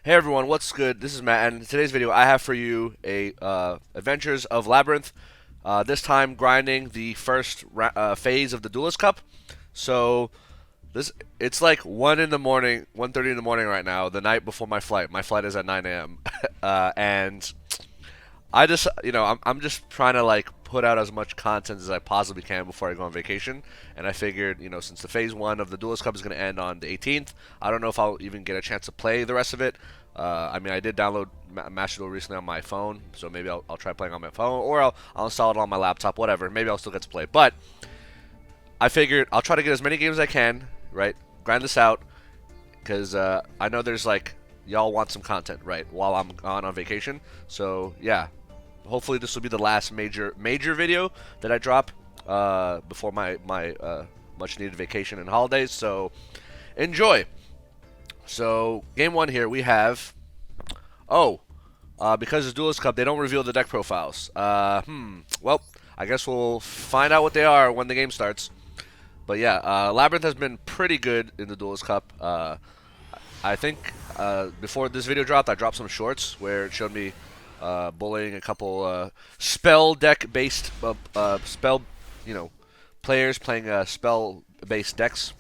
Hey everyone, what's good? This is Matt, and in today's video I have for you a Adventures of Labrynth. This time grinding the first phase of the Duelist Cup. So this it's like 1 in the morning, 1:30 in the morning right now, the night before my flight. My flight is at 9 a.m. And I just, I'm just trying to like put out as much content as I possibly can before I go on vacation. And I figured, since the phase one of the Duelist Cup is going to end on the 18th, I don't know if I'll even get a chance to play the rest of it. I mean, I did download Master Duel recently on my phone, so maybe I'll try playing on my phone, or I'll install it on my laptop, whatever. Maybe I'll still get to play. But I figured I'll try to get as many games as I can, right? Grind this out, because I know there's like y'all want some content, right? While I'm gone on vacation, so yeah. Hopefully this will be the last major video that I drop before my much needed vacation and holidays. So enjoy. So game one here we have. Because it's Duelist Cup, they don't reveal the deck profiles. Well, I guess we'll find out what they are when the game starts. But yeah, Labrynth has been pretty good in the Duelist Cup. I think before this video dropped, I dropped some shorts where it showed me bullying a couple spell deck based spell, players playing spell based decks.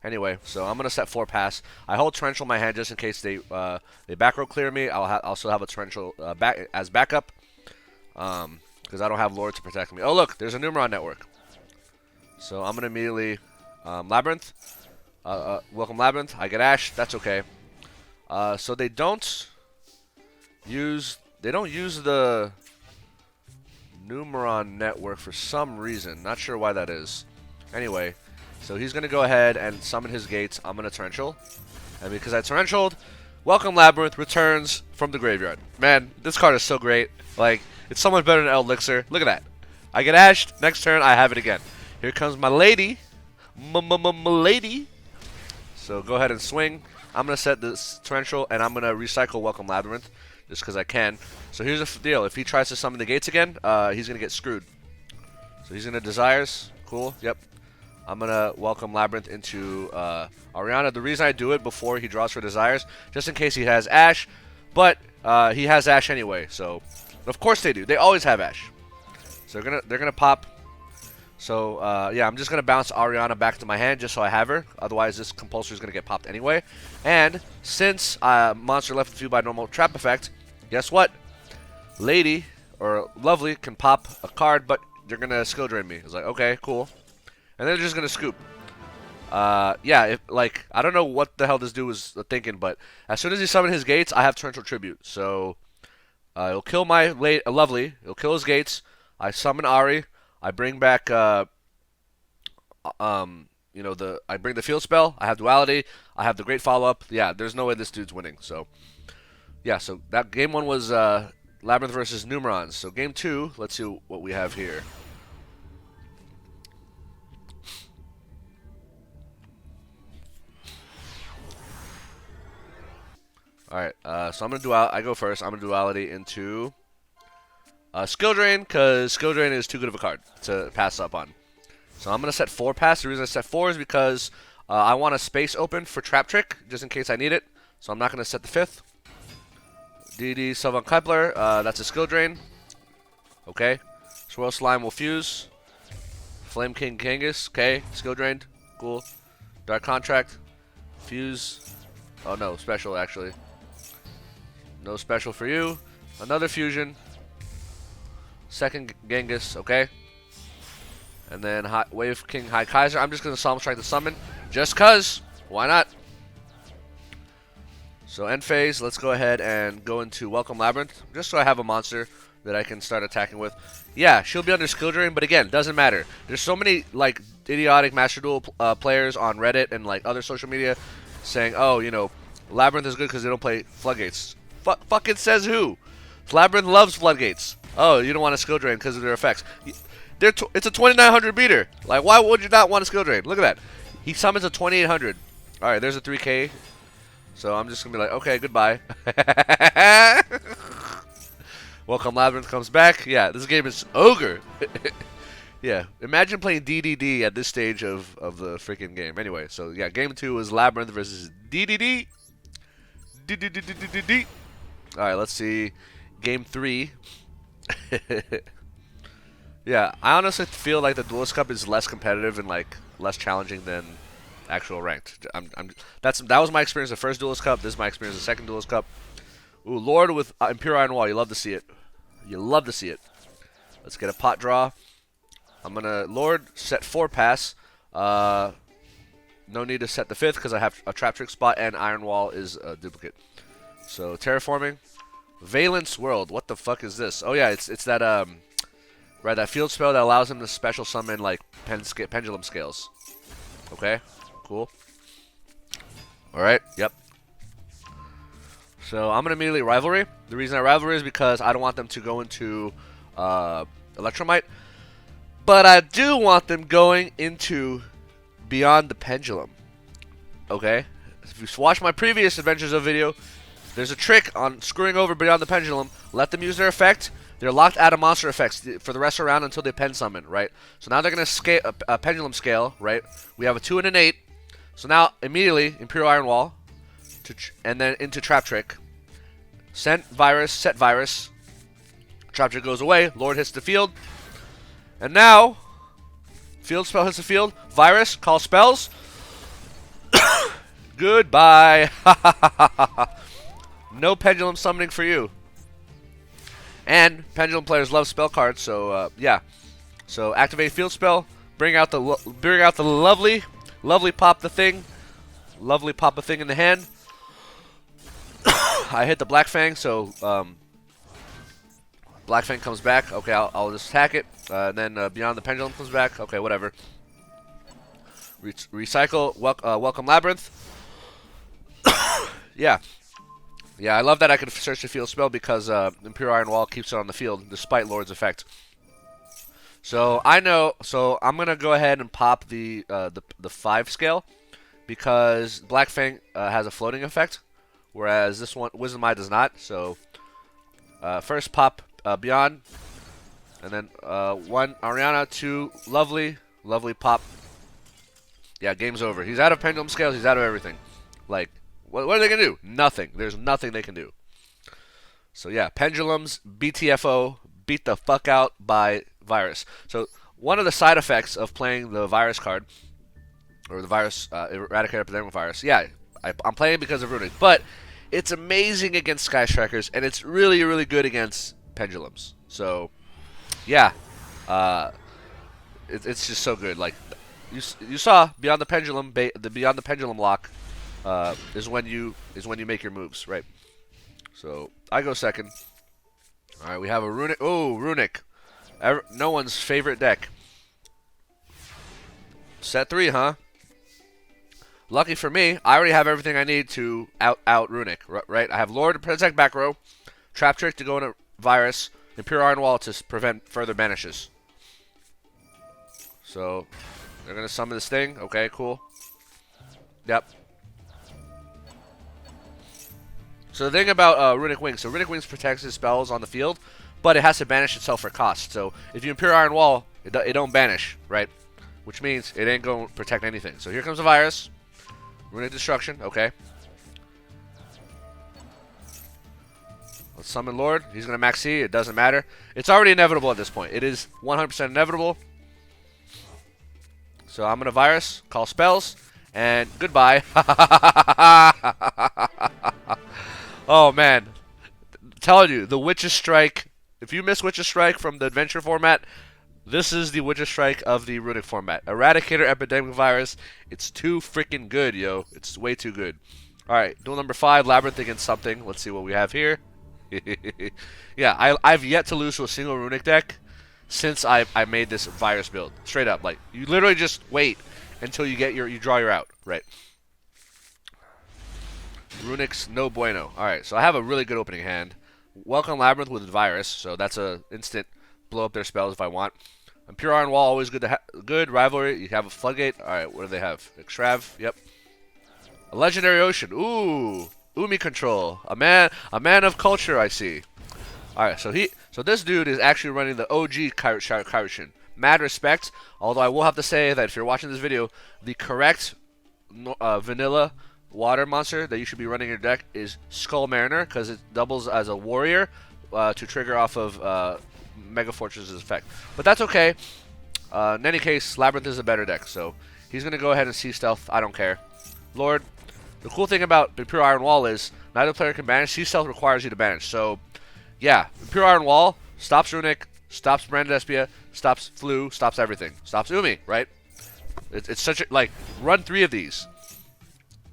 Anyway, so I'm gonna set 4 pass. I hold torrential in my hand just in case they backrow clear me. I'll also have a torrential as backup, because I don't have lore to protect me. Oh look, there's a Numeron network. So I'm gonna immediately Labrynth. Welcome Labrynth. I get Ash. That's okay. So they don't use the Numeron network for some reason. Not sure why that is. Anyway, so he's going to go ahead and summon his gates. I'm going to torrential. And because I torrentialed, Welcome Labrynth returns from the graveyard. Man, this card is so great. Like, it's so much better than Elixir. Look at that. I get ashed. Next turn, I have it again. Here comes my lady. Lady. So go ahead and swing. I'm going to set this torrential, and I'm going to recycle Welcome Labrynth just because I can. So here's the deal. If he tries to summon the gates again, he's going to get screwed. So he's going to Desires. Cool. Yep. I'm going to welcome Labrynth into Ariana. The reason I do it before he draws for Desires, just in case he has Ash. But he has Ash anyway. So, of course they do. They always have Ash. So they're gonna pop. So, yeah, I'm just going to bounce Ariana back to my hand just so I have her. Otherwise, this compulsory is going to get popped anyway. And since monster left with you by normal trap effect, guess what? Lady, or Lovely, can pop a card, but they're going to skill drain me. It's like, okay, cool. And they're just going to scoop. Yeah, I don't know what the hell this dude was thinking, but as soon as he summoned his gates, I have Torrential Tribute. So, it'll kill my Lovely. It'll kill his gates. I summon Ari. I bring back, I bring the field spell. I have duality. I have the great follow up. Yeah, there's no way this dude's winning. So, yeah. So that game one was Labrynth versus Numeron. So game two, let's see what we have here. All right. So I'm gonna I go first. I'm gonna duality into skill drain because skill drain is too good of a card to pass up on. So I'm going to set 4 pass. The reason I set 4 is because I want a space open for Trap Trick, just in case I need it. So I'm not going to set the 5th. DD Sylvan Kepler, that's a skill drain. Okay. Swirl Slime will fuse. Flame King Kangas, okay. Skill drained. Cool. Dark Contract. Fuse. Oh no, special actually. No special for you. Another fusion. Second Genghis, okay. And then Wave King High Kaiser. I'm just going to Solemn Strike the summon. Just cuz. Why not? So end phase. Let's go ahead and go into Welcome Labrynth. Just so I have a monster that I can start attacking with. Yeah, she'll be under skill drain, but again, doesn't matter. There's so many like idiotic Master Duel players on Reddit and like other social media saying, oh, Labrynth is good because they don't play Floodgates. Fucking says who? Labrynth loves Floodgates. Oh, you don't want a skill drain because of their effects. It's a 2900 beater. Like, why would you not want a skill drain? Look at that. He summons a 2800. All right, there's a 3K. So I'm just gonna be like, okay, goodbye. Welcome Labrynth comes back. Yeah, this game is ogre. Yeah, imagine playing DDD at this stage of the freaking game. Anyway, so yeah, game 2 is Labrynth versus DDD. Alright, let's see. Game 3. Yeah, I honestly feel like the Duelist Cup is less competitive and like less challenging than actual ranked. That was my experience the first Duelist Cup. This is my experience the second Duelist Cup. Ooh, Lord with Imperial Iron Wall. You love to see it. You love to see it. Let's get a pot draw. I'm gonna Lord set 4 pass. No need to set the 5th because I have a trap trick spot and Iron Wall is a duplicate. So terraforming, Valence World. What the fuck is this? Oh yeah, it's that right, that field spell that allows him to special summon like pendulum scales. Okay, cool. All right, yep. So I'm gonna immediately rivalry. The reason I rivalry is because I don't want them to go into Electromite, but I do want them going into Beyond the Pendulum. Okay, if you watch my previous Adventures of video, there's a trick on screwing over Beyond the Pendulum. Let them use their effect. They're locked out of monster effects for the rest of the round until they pen summon, right? So now they're going to scale a pendulum scale, right? We have a 2 and an 8. So now immediately Imperial Iron Wall, and then into Trap Trick. Set virus. Trap Trick goes away. Lord hits the field. And now, field spell hits the field. Virus, call spells. Goodbye. No pendulum summoning for you. And Pendulum players love spell cards, so yeah. So activate field spell, bring out the lovely pop the thing, in the hand. I hit the Black Fang, so Black Fang comes back. Okay, I'll just attack it. And then Beyond the Pendulum comes back. Okay, whatever. Recycle. Welcome Labrynth. Yeah. Yeah, I love that I can search the field spell because Imperial Iron Wall keeps it on the field despite Lord's effect. So I know. So I'm gonna go ahead and pop the 5 scale because Black Fang has a floating effect, whereas this one Wisdom Eye does not. So first pop Beyond, and then 1 Ariana, 2 lovely pop. Yeah, game's over. He's out of Pendulum scales. He's out of everything. Like. What are they going to do? Nothing. There's nothing they can do. So yeah, Pendulums, BTFO, beat the fuck out by Virus. So one of the side effects of playing the Virus card, or the Virus, Eradicator Epidemic Virus, yeah, I'm playing because of Runick, but it's amazing against Sky Strikers, and it's really, really good against Pendulums. So yeah, it's just so good. Like, you saw Beyond the Pendulum, the Beyond the Pendulum lock. Is when you make your moves, right? So I go second. All right, we have a Runick. Oh, Runick, no one's favorite deck. Set 3, huh? Lucky for me, I already have everything I need to out Runick, right? I have Lord to protect Backrow, Trap Trick to go into Virus, Imperial Iron Wall to prevent further banishes. So they're gonna summon this thing. Okay, cool. Yep. So the thing about Runick Wings, so Runick Wings protects his spells on the field, but it has to banish itself for cost. So if you Imperial Iron Wall, it don't banish, right? Which means it ain't going to protect anything. So here comes a Virus. Runick Destruction, okay. Let's summon Lord. He's going to max C, it doesn't matter. It's already inevitable at this point. It is 100% inevitable. So I'm going to Virus, call spells, and goodbye. Oh man, I'm telling you, the Witch's Strike. If you miss Witch's Strike from the Adventure format, this is the Witch's Strike of the Runick format. Eradicator Epidemic Virus. It's too freaking good, yo. It's way too good. All right, duel number 5, Labrynth against something. Let's see what we have here. Yeah, I've yet to lose to a single Runick deck since I made this Virus build. Straight up, like you literally just wait until you get you draw your out, right? Runick's no bueno. Alright, so I have a really good opening hand. Welcome Labrynth with Virus, so that's a instant blow up their spells if I want. Imperial Iron Wall, always good to good. Rivalry, you have a Floodgate. Alright, what do they have? Extrav, yep. A Legendary Ocean, ooh. Umi Control. A man of culture, I see. Alright, so this dude is actually running the OG Kairishin. Mad respect, although I will have to say that if you're watching this video, the correct vanilla water monster that you should be running in your deck is Skull Mariner, because it doubles as a warrior to trigger off of Mega Fortress's effect. But that's okay. In any case, Labrynth is a better deck, so he's going to go ahead and Sea Stealth. I don't care. Lord, the cool thing about Imperial Iron Wall is neither player can banish. Sea Stealth requires you to banish. So, yeah, Imperial Iron Wall stops Runick, stops Baronne Despia, stops Flu, stops everything. Stops Umi, right? It's such a, like, run 3 of these.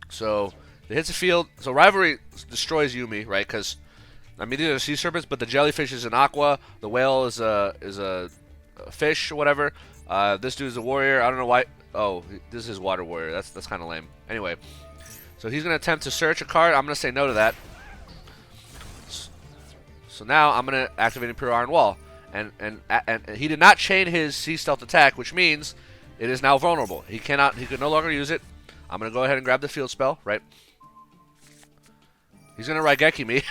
So, it hits the field. So, Rivalry destroys Yumi, right? Because, I mean, these are sea serpents, but the jellyfish is an aqua. The whale is a fish or whatever. This dude's a warrior. I don't know why. Oh, this is water warrior. That's kind of lame. Anyway, so he's going to attempt to search a card. I'm going to say no to that. So now I'm going to activate Imperial Iron Wall. And he did not chain his Sea Stealth attack, which means it is now vulnerable. He could no longer use it. I'm going to go ahead and grab the field spell, right? He's going to Raigeki me.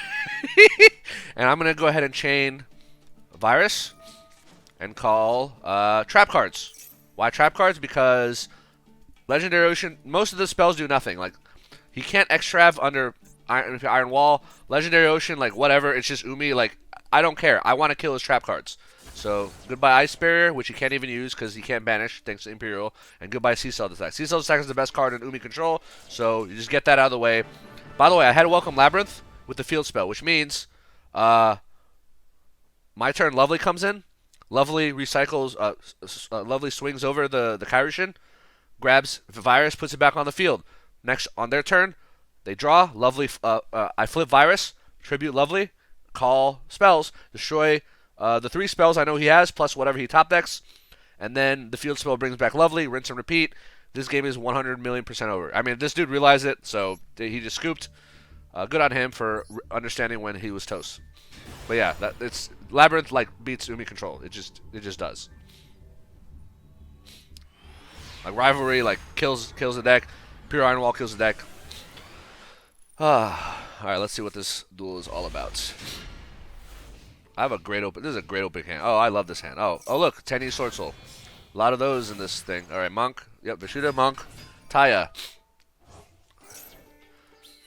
And I'm going to go ahead and chain Virus and call trap cards. Why trap cards? Because Legendary Ocean, most of the spells do nothing. Like, he can't extrav under Iron Wall. Legendary Ocean, like, whatever. It's just Umi. Like, I don't care. I want to kill his trap cards. So, goodbye Ice Barrier, which he can't even use because he can't banish, thanks to Imperial. And goodbye Sea Stealth attack. Sea Stealth attack is the best card in Umi control, so you just get that out of the way. By the way, I had to welcome Labrynth with the field spell, which means my turn, Lovely comes in. Lovely recycles, Lovely swings over the Kairyu-shin, grabs the Virus, puts it back on the field. Next, on their turn, they draw. Lovely, I flip Virus, tribute Lovely, call spells, destroy the 3 spells I know he has, plus whatever he top decks, and then the field spell brings back Lovely, rinse and repeat. This game is 100,000,000% over. I mean, this dude realized it, so he just scooped. Good on him for understanding when he was toast. But yeah, it's Labrynth like beats Umi control. It just does. Like Rivalry like kills the deck. Pure Iron Wall kills the deck. All right, let's see what this duel is all about. I have a great open. This is a great open hand. Oh, I love this hand. Oh, look, Tenyi Swordsoul. A lot of those in this thing. All right, Monk. Yep, Vishuda, Monk, Taya.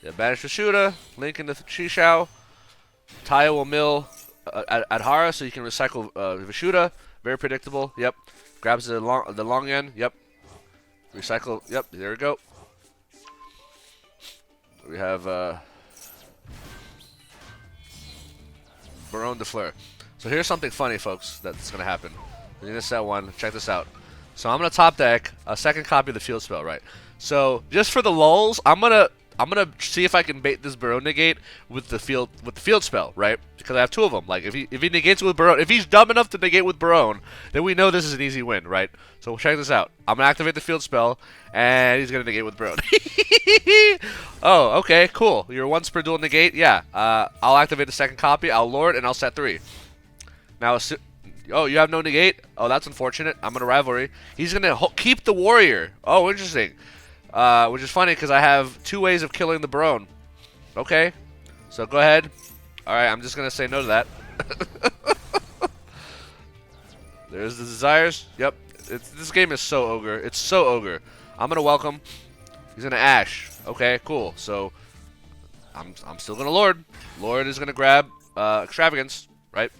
Yeah, banish Vishuda. Link into Shishao. Taya will mill Adhara, so you can recycle Vishuda. Very predictable. Yep. Grabs the long end. Yep. Recycle. Yep. There we go. We have Baronne de Fleur. So here's something funny, folks, that's going to happen. We're going to set one. Check this out. So I'm going to top deck a second copy of the field spell, right? So just for the lulz, I'm gonna see if I can bait this Baronne negate with the field spell, right? Because I have 2 of them. Like if he negates with Baronne, if he's dumb enough to negate with Baronne, then we know this is an easy win, right? So check this out. I'm gonna activate the field spell, and he's gonna negate with Baronne. Oh, okay, cool. You're once per duel negate. Yeah. I'll activate the second copy. I'll lord, and I'll set 3. Now, oh, you have no negate? Oh, that's unfortunate. I'm gonna Rivalry. He's gonna keep the warrior. Oh, interesting. Which is funny because I have 2 ways of killing the Baronne. Okay, so go ahead. All right, I'm just gonna say no to that. There's the desires. Yep, this game is so ogre. It's so ogre. I'm gonna welcome. He's gonna Ash. Okay, cool. So I'm still gonna Lord. Lord is gonna grab Extravagance, right?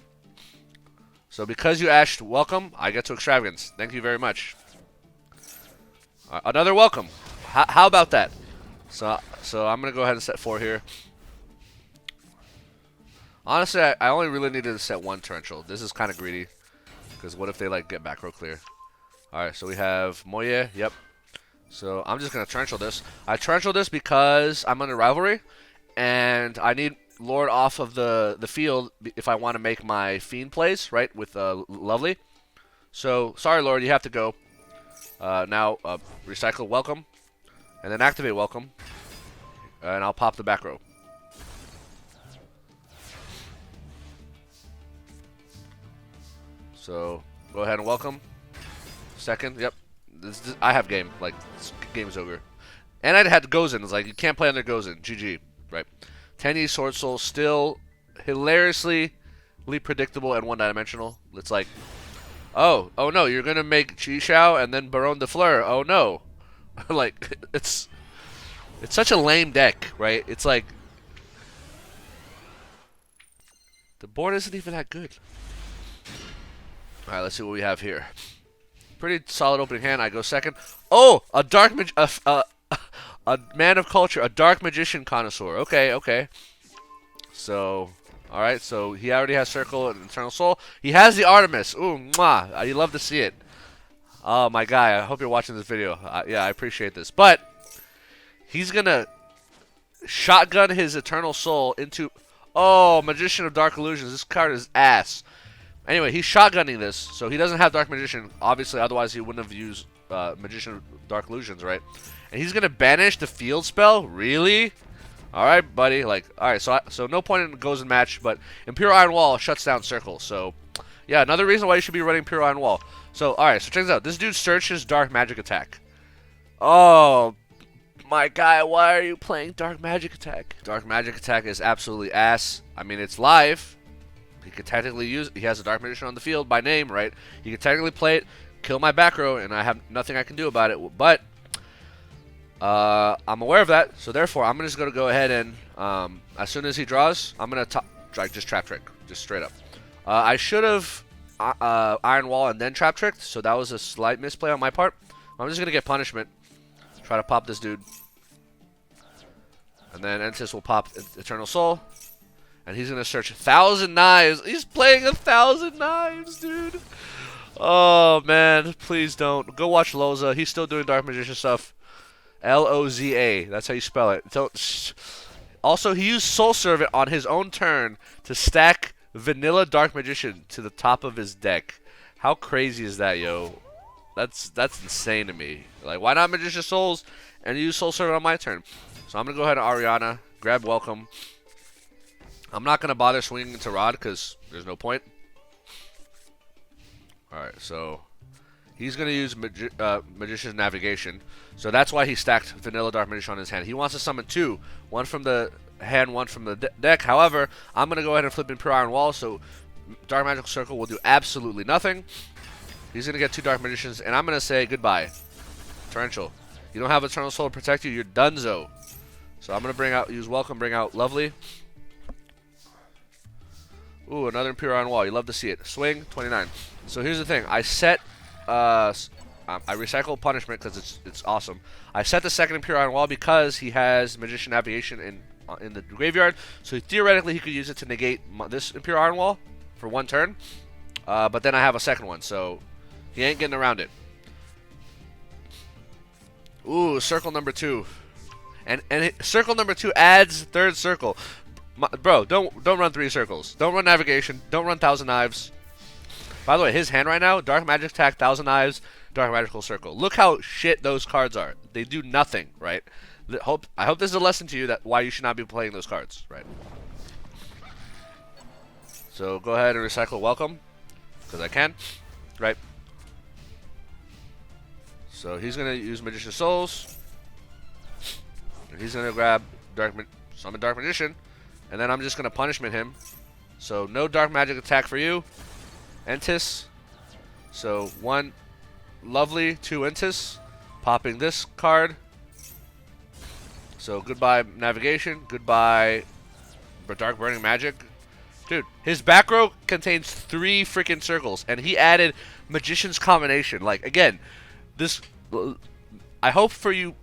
So because you Ashed welcome, I get to Extravagance. Thank you very much. Another welcome. How about that? So I'm gonna go ahead and set 4 here. Honestly, I only really needed to set 1 torrential. This is kind of greedy, because what if they like get Backrow clear? All right, so we have Moye. Yep. So I'm just gonna torrential this. I torrential this because I'm under Rivalry, and I need Lord off of the field if I want to make my Fiend plays, right? With Lovely. So sorry, Lord, you have to go. Now recycle welcome. And then activate welcome. And I'll pop the Backrow. So go ahead and welcome. Second, yep. I have game. Like, this game's ogre. And I had Gozen. It's like, you can't play under Gozen. GG. Right. Tenyi Swordsoul still hilariously predictable and one-dimensional. It's like, oh no, you're going to make Chi Xiao and then Baronne de Fleur. Oh no. Like, it's It's such a lame deck, right? It's like the board isn't even that good. All right, let's see what we have here. Pretty solid opening hand. I go second. Oh, a a man of culture, a dark magician connoisseur. Okay, okay. So, all right. So he already has Circle and Eternal Soul. He has the Artemis. Ooh, mwah! You love to see it. Oh, my guy. I hope you're watching this video. Yeah, I appreciate this. But he's gonna shotgun his Eternal Soul into. Oh, Magician of Dark Illusions. This card is ass. Anyway, he's shotgunning this, so he doesn't have Dark Magician. Obviously, otherwise he wouldn't have used Magician of Dark Illusions, right? And he's gonna banish the field spell. Really? All right, buddy. Like, all right. So no point in goes in match, but Imperial Iron Wall shuts down Circle. So, yeah, another reason why you should be running Imperial Iron Wall. So, all right. So check this out. This dude searches Dark Magic Attack. Oh, my guy, why are you playing Dark Magic Attack? Dark Magic Attack is absolutely ass. I mean, it's live. He could technically use. He has a Dark Magician on the field by name, right? He could technically play it, kill my Backrow, and I have nothing I can do about it. But I'm aware of that, so therefore I'm just gonna go ahead and as soon as he draws, I'm gonna just Trap Trick, just straight up. I should have Iron Wall and then Trap Tricked, so that was a slight misplay on my part. I'm just gonna get punishment. Try to pop this dude, and then Entis will pop Eternal Soul. And he's going to search 1,000 Knives. He's playing 1,000 Knives, dude. Oh, man. Please don't. Go watch Loza. He's still doing Dark Magician stuff. L-O-Z-A. That's how you spell it. Also, he used Soul Servant on his own turn to stack Vanilla Dark Magician to the top of his deck. How crazy is that, yo? That's insane to me. Like, why not Magician Souls and use Soul Servant on my turn? So I'm going to go ahead and Ariana. Grab Welcome. I'm not going to bother swinging into Rod because there's no point. Alright, so he's going to use Magician's Navigation. So that's why he stacked Vanilla Dark Magician on his hand. He wants to summon two. One from the hand, one from the deck. However, I'm going to go ahead and flip Imperial Iron Wall, so Dark Magical Circle will do absolutely nothing. He's going to get two Dark Magicians, and I'm going to say goodbye. Torrential. You don't have Eternal Soul to protect you. You're donezo. So I'm going to use Welcome, bring out Lovely. Ooh, another Imperial Iron Wall. You love to see it. Swing, 29. So here's the thing. I set, I recycle Punishment because it's awesome. I set the second Imperial Iron Wall because he has Magician Navigation in the graveyard. So theoretically, he could use it to negate this Imperial Iron Wall for one turn. But then I have a second one, so he ain't getting around it. Ooh, circle number 2. And circle number 2 adds third circle. Bro, don't run 3 circles. Don't run Navigation. Don't run 1,000 Knives. By the way, his hand right now, Dark Magic Attack, 1,000 Knives, Dark Magical Circle. Look how shit those cards are. They do nothing, right? I hope this is a lesson to you that why you should not be playing those cards, right? So go ahead and recycle Welcome, because I can, right? So he's going to use Magician Souls. And he's going to grab Summon Dark Magician. And then I'm just going to Punishment him. So no Dark Magic Attack for you. Entis. So 1 Lovely, 2 Entis. Popping this card. So goodbye Navigation. Goodbye Dark Burning Magic. Dude, his Backrow contains 3 freaking circles. And he added Magician's Combination. Like, again, this... I hope for you,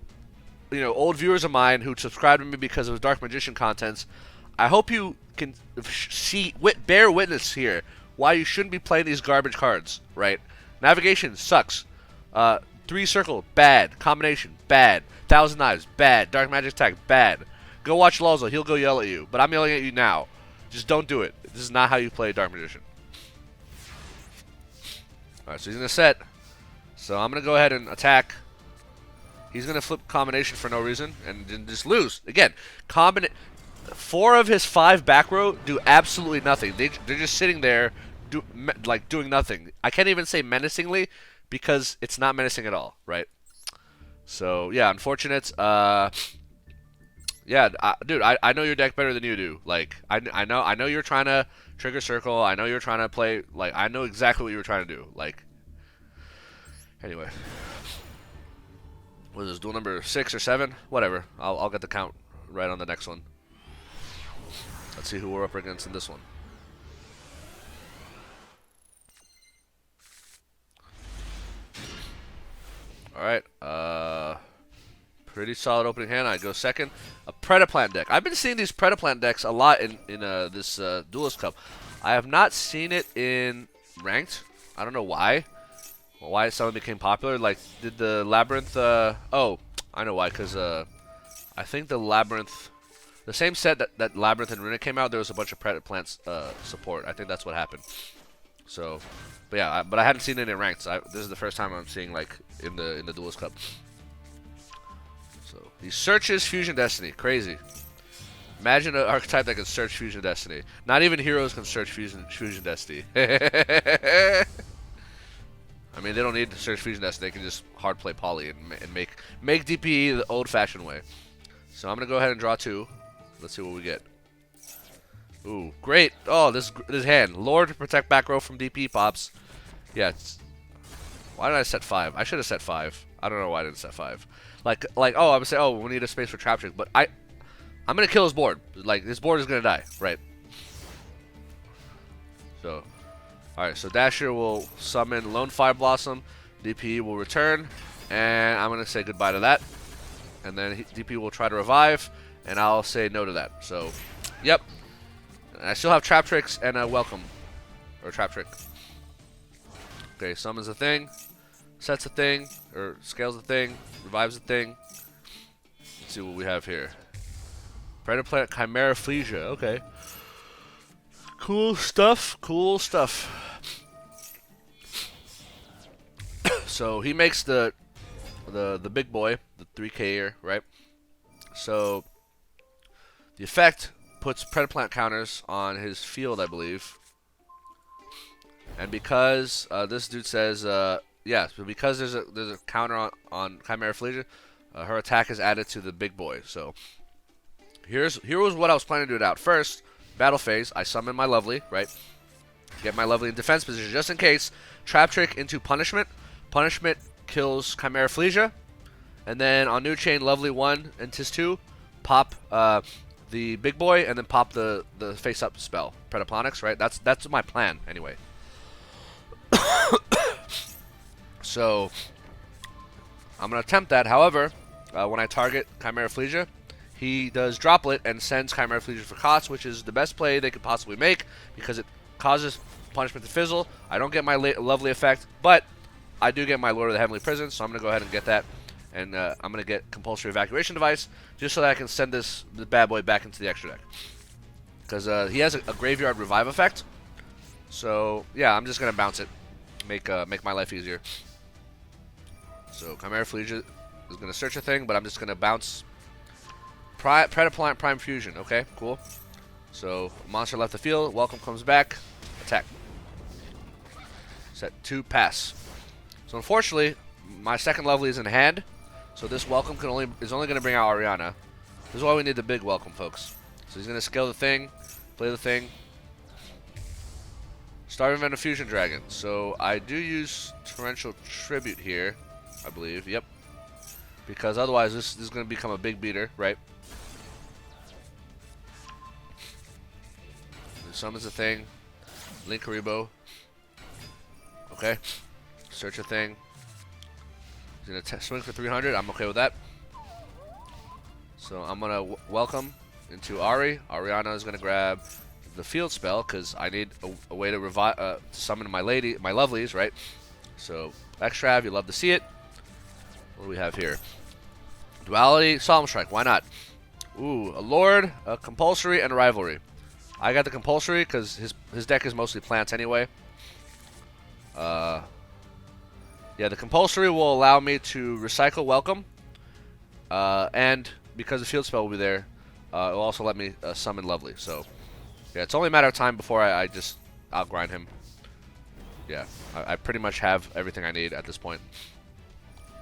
old viewers of mine who subscribe to me because of Dark Magician contents, I hope you can bear witness here why you shouldn't be playing these garbage cards, right? Navigation sucks. 3 circle, bad. Combination, bad. 1,000 Knives, bad. Dark Magic Attack, bad. Go watch Loza, he'll go yell at you. But I'm yelling at you now. Just don't do it. This is not how you play Dark Magician. Alright, so he's going to set. So I'm going to go ahead and attack. He's going to flip Combination for no reason and then just lose. Again, 4 of his 5 Backrow do absolutely nothing. They're just sitting there doing nothing. I can't even say menacingly because it's not menacing at all, right? So, yeah, unfortunate. Yeah, dude, I know your deck better than you do. Like, I know you're trying to trigger circle. I know you're trying to play, like, I know exactly what you were trying to do. Like, anyway. What is this, duel number 6 or 7? Whatever. I'll get the count right on the next one. Let's see who we're up against in this one. Alright, pretty solid opening hand. I go second. A Predaplant deck. I've been seeing these Predaplant decks a lot in this Duelist Cup. I have not seen it in Ranked. I don't know why. Why it suddenly became popular. Like, did the Labrynth, oh, I know why, because, I think the Labrynth, the same set that Labrynth and Runick came out, there was a bunch of Predaplant support. I think that's what happened. So, but yeah, but I hadn't seen it in Ranked. So this is the first time I'm seeing, like, in the Duelist Cup. So, he searches Fusion Destiny. Crazy. Imagine an archetype that can search Fusion Destiny. Not even heroes can search Fusion Destiny. I mean, they don't need to search Fusion Destiny. They can just hard play Poly and make DPE the old-fashioned way. So I'm gonna go ahead and draw 2. Let's see what we get. Ooh, great! Oh, this hand, Lord to protect Backrow from DP pops. Yeah. Why did I set 5? I should have set 5. I don't know why I didn't set 5. Like oh, I would say, oh, we need a space for trap trick, but I'm gonna kill his board. Like, his board is gonna die, right? So. Alright, so Dasher will summon Lone Fire Blossom, DP will return, and I'm going to say goodbye to that. And then DP will try to revive, and I'll say no to that. So, yep. I still have Trap Tricks and a Welcome, or Trap Trick. Okay, summons a thing, sets a thing, or scales a thing, revives a thing. Let's see what we have here. Predaplant Chimera Flesia, okay. Cool stuff, cool stuff. So he makes the big boy, the 3K-er, right? So the effect puts Predaplant counters on his field, I believe. And because this dude says, yeah, so because there's a counter on Chimera Flesia, her attack is added to the big boy. So here was what I was planning to do it out. First, battle phase, I summon my Lovely, right? Get my Lovely in defense position just in case. Trap Trick into Punishment. Punishment kills Chimera Flesia. And then on New Chain, Lovely 1 and Tis 2, pop the big boy and then pop the face-up spell. Predaplonics, right? That's my plan, anyway. So, I'm going to attempt that. However, when I target Chimera Flesia, he does Droplet and sends Chimera Flesia for cost, which is the best play they could possibly make because it causes Punishment to fizzle. I don't get my Lovely effect, but I do get my Lord of the Heavenly Prison, so I'm going to go ahead and get that. And I'm going to get Compulsory Evacuation Device just so that I can send the bad boy back into the extra deck. Because he has a Graveyard Revive effect. So, yeah, I'm just going to bounce it. Make my life easier. So, Chimera Flesia is going to search a thing, but I'm just going to bounce Predaplant Prime Fusion. Okay, cool. So, monster left the field. Welcome comes back. Attack. Set 2, pass. So, unfortunately, my second Lovely is in hand. So, this Welcome is only going to bring out Ariana. This is why we need the big Welcome, folks. So, he's going to scale the thing, play the thing. Starving Venom Fusion Dragon. So, I do use Torrential Tribute here, I believe. Yep. Because otherwise, this is going to become a big beater, right? He summons a thing. Link Karibo. Okay. Search a thing. He's going to swing for 300. I'm okay with that. So I'm going to welcome into Ari. Ariana is going to grab the field spell because I need a way to summon my lovelies, right? So Extrav, you love to see it. What do we have here? Duality, Solemn Strike. Why not? Ooh, a Lord, a Compulsory, and a Rivalry. I got the Compulsory because his deck is mostly plants anyway. Yeah, the Compulsory will allow me to recycle Welcome, and because the field spell will be there, it will also let me summon Lovely. So, yeah, it's only a matter of time before I just outgrind him. Yeah, I pretty much have everything I need at this point.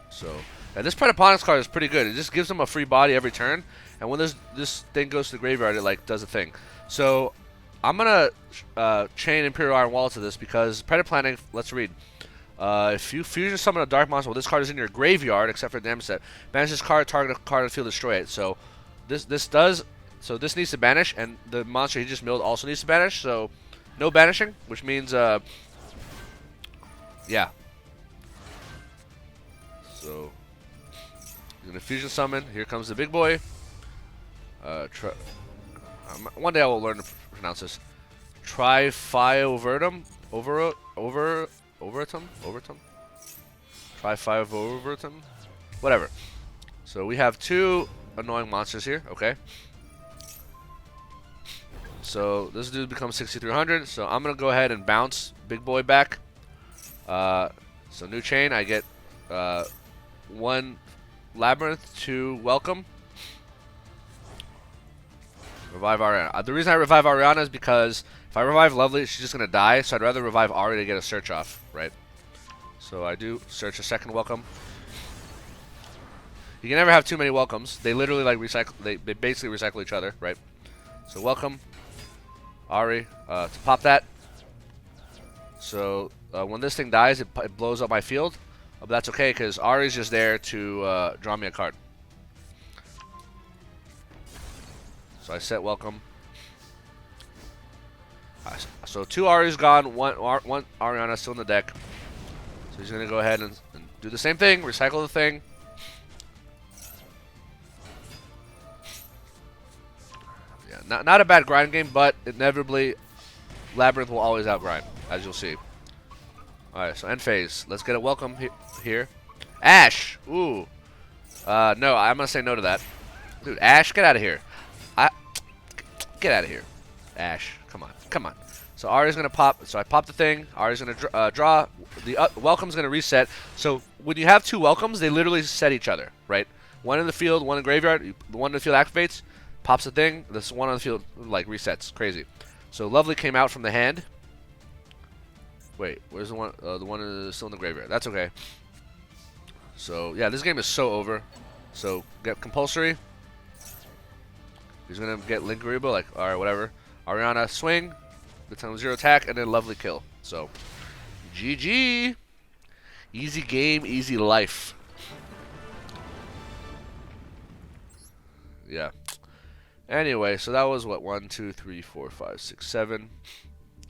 So, yeah, this Predaponics card is pretty good. It just gives him a free body every turn, and when this thing goes to the graveyard, it like does a thing. So, I'm gonna chain Imperial Iron Wall to this because Predaplanting. Let's read. If you fusion summon a dark monster while this card is in your graveyard, except for damage set, banish this card, target a card on the field, destroy it. So this needs to banish, and the monster he just milled also needs to banish. So no banishing, which means yeah. So he's gonna fusion summon. Here comes the big boy. One day I will learn to pronounce this. Trifiovertum, Overtum. Trifiovertum, whatever. So we have two annoying monsters here. Okay. So this dude becomes 6,300. So I'm gonna go ahead and bounce big boy back. So new chain. I get 1 Labrynth, 2 Welcome. Revive Ariana. The reason I revive Ariana is because if I revive Lovely, she's just going to die, so I'd rather revive Ari to get a search off, right? So I do search a second Welcome. You can never have too many Welcomes. They literally like recycle, they basically recycle each other, right? So Welcome, Ari, to pop that. So when this thing dies, it blows up my field. But that's okay, because Ari's just there to draw me a card. So I set Welcome. So 2 Ari's gone, one Ariana still in the deck. So he's going to go ahead and do the same thing, recycle the thing. Yeah, not a bad grind game, but inevitably Labrynth will always outgrind, as you'll see. Alright, so end phase. Let's get a Welcome here. Ash! Ooh. No, I'm going to say no to that. Dude, Ash, get out of here. Get out of here. Ash, come on. Come on. So Ari's going to pop. So I pop the thing. Ari's going to draw. The Welcome's going to reset. So when you have 2 Welcomes, they literally set each other, right? One in the field, one in the graveyard. The one in the field activates, pops the thing. This one on the field, like, resets. Crazy. So Lovely came out from the hand. Wait, where's the one? The one is still in the graveyard. That's okay. So, yeah, this game is so over. So, get Compulsory. He's going to get Link Gariba, like, alright, whatever. Ariana, swing. The time 0 attack, and then Lovely kill. So, GG. Easy game, easy life. Yeah. Anyway, so that was what? 1, 2, 3, 4, 5, 6, 7,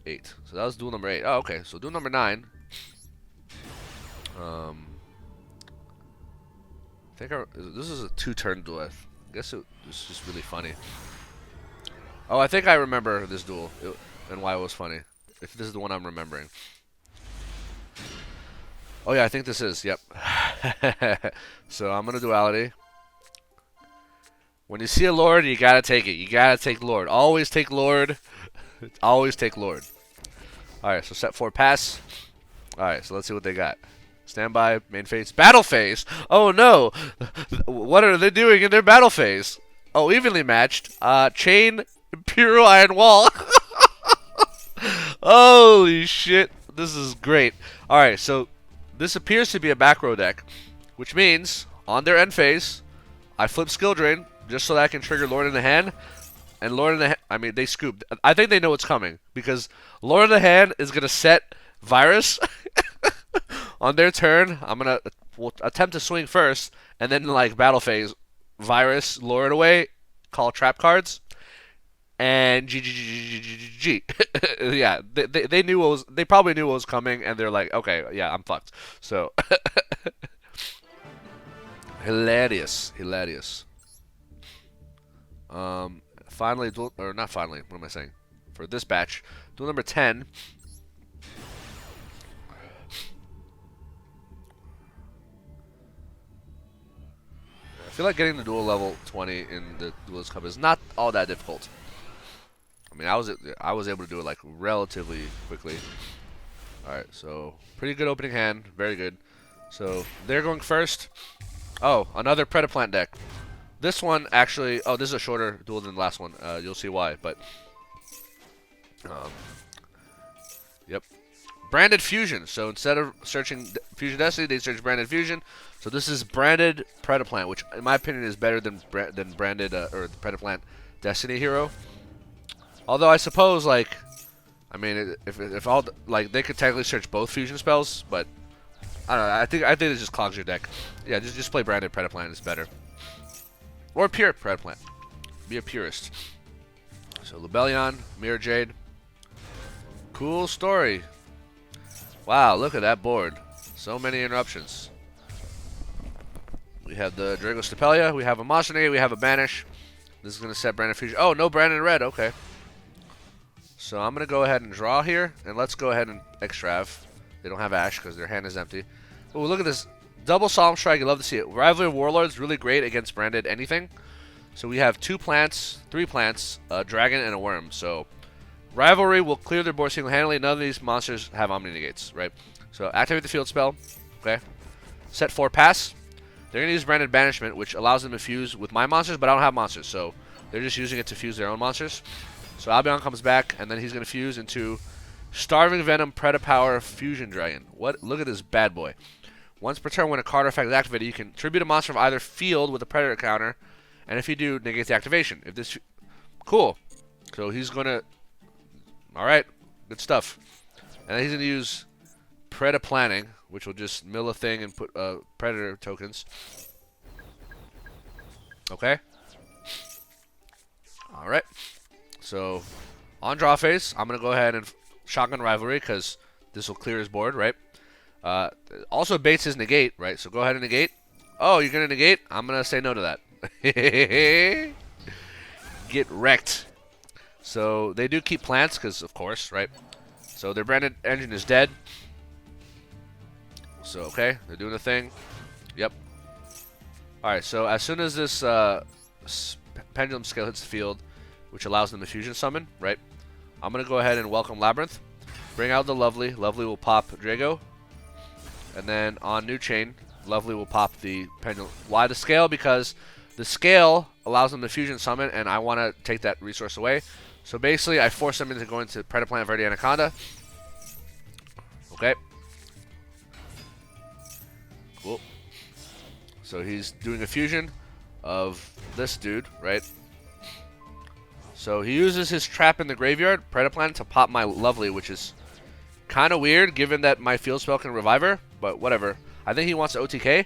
8. So that was duel number 8. Oh, okay. So duel number 9. I think this is a 2-turn duel. I guess it was just really funny. Oh, I think I remember this duel and why it was funny. If this is the one I'm remembering. Oh yeah, I think this is. Yep. So I'm gonna duality. When you see a Lord, you gotta take it. You gotta take Lord. Always take Lord. Always take Lord. Alright, so set 4 pass. Alright, so let's see what they got. Standby, main phase, battle phase. Oh no! What are they doing in their battle phase? Oh, evenly matched. Chain, Imperial, Iron Wall. Holy shit. This is great. Alright, so this appears to be a Backrow deck, which means on their end phase, I flip Skill Drain just so that I can trigger Lord in the Hand. And Lord in the Hand, I mean, they scooped. I think they know what's coming because Lord in the Hand is going to set Virus. On their turn, we'll attempt to swing first, and then like battle phase, Virus, lure it away, call trap cards, and GG. Yeah, they knew what was. They probably knew what was coming, and they're like, okay, yeah, I'm fucked. So hilarious. Finally, or not finally. What am I saying? For this batch, duel number 10. I feel like getting the duel level 20 in the Duelist Cup is not all that difficult. I mean, I was able to do it like relatively quickly. All right, so pretty good opening hand, very good. So they're going first. Oh, another Predaplant deck. This one actually. Oh, this is a shorter duel than the last one. You'll see why, but. Yep. Branded Fusion. So instead of searching Fusion Destiny, they search Branded Fusion. So this is branded Predaplant, which in my opinion is better than branded or the Predaplant Destiny Hero. Although I suppose, like, I mean, if all like they could technically search both fusion spells, but I don't know. I think it just clogs your deck. Yeah, just play branded Predaplant. It's better. Or pure Predaplant. Be a purist. So Lebellion, Mirror Jade. Cool story. Wow, look at that board. So many interruptions. We have the Drago Stapelia. We have a Monster Negate. We have a Banish. This is going to set Branded Fusion. Oh, no Branded Red. Okay. So I'm going to go ahead and draw here. And let's go ahead and Extrav. They don't have Ash because their hand is empty. Oh, look at this. Double Solemn Strike. You love to see it. Rivalry of Warlords. Really great against branded anything. So we have 2 plants, 3 plants, a dragon, and a worm. So Rivalry will clear their board single-handedly. None of these monsters have Omni Negates, right? So activate the field spell. Okay. Set 4 pass. They're going to use Branded Banishment, which allows them to fuse with my monsters, but I don't have monsters. So they're just using it to fuse their own monsters. So Albion comes back, and then he's going to fuse into Starving Venom Predapower Fusion Dragon. What? Look at this bad boy. Once per turn, when a card or effect is activated, you can tribute a monster from either field with a Predator counter, and if you do, negate the activation. If this, cool. So he's going to, all right, good stuff. And then he's going to use Predaplanting, which will just mill a thing and put Predator tokens. Okay. All right. So on draw phase, I'm going to go ahead and Shotgun Rivalry because this will clear his board, right? Also baits his negate, right? So go ahead and negate. Oh, you're going to negate? I'm going to say no to that. Get wrecked. So they do keep plants because, of course, right? So their branded engine is dead. So, okay, they're doing a thing. Yep. Alright, so as soon as this Pendulum Scale hits the field, which allows them to fusion summon, right? I'm going to go ahead and welcome Labrynth. Bring out the Lovely. Lovely will pop Drago. And then on New Chain, Lovely will pop the Pendulum. Why the Scale? Because the Scale allows them to fusion summon, and I want to take that resource away. So basically, I force them into going to Predaplant Verde Anaconda. Okay. Cool. So he's doing a fusion of this dude, right? So he uses his trap in the graveyard, Predaplant, to pop my Lovely, which is kind of weird given that my field spell can revive her, but whatever. I think he wants to OTK.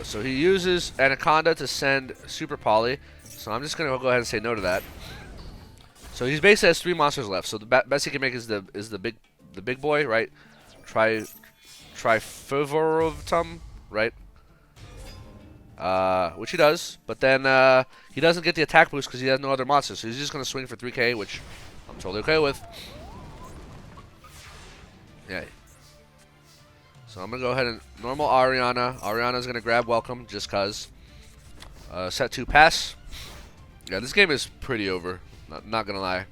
So he uses Anaconda to send Super Poly. So I'm just going to go ahead and say no to that. So he basically has 3 monsters left. So the best he can make is the big boy, right? Trifavorovtum, right? Which he does, but then he doesn't get the attack boost because he has no other monsters. So he's just going to swing for 3k, which I'm totally okay with. Yeah. So I'm going to go ahead and normal Ariana. Ariana's going to grab Welcome just because. Set 2 pass. Yeah, this game is pretty over. Not going to lie.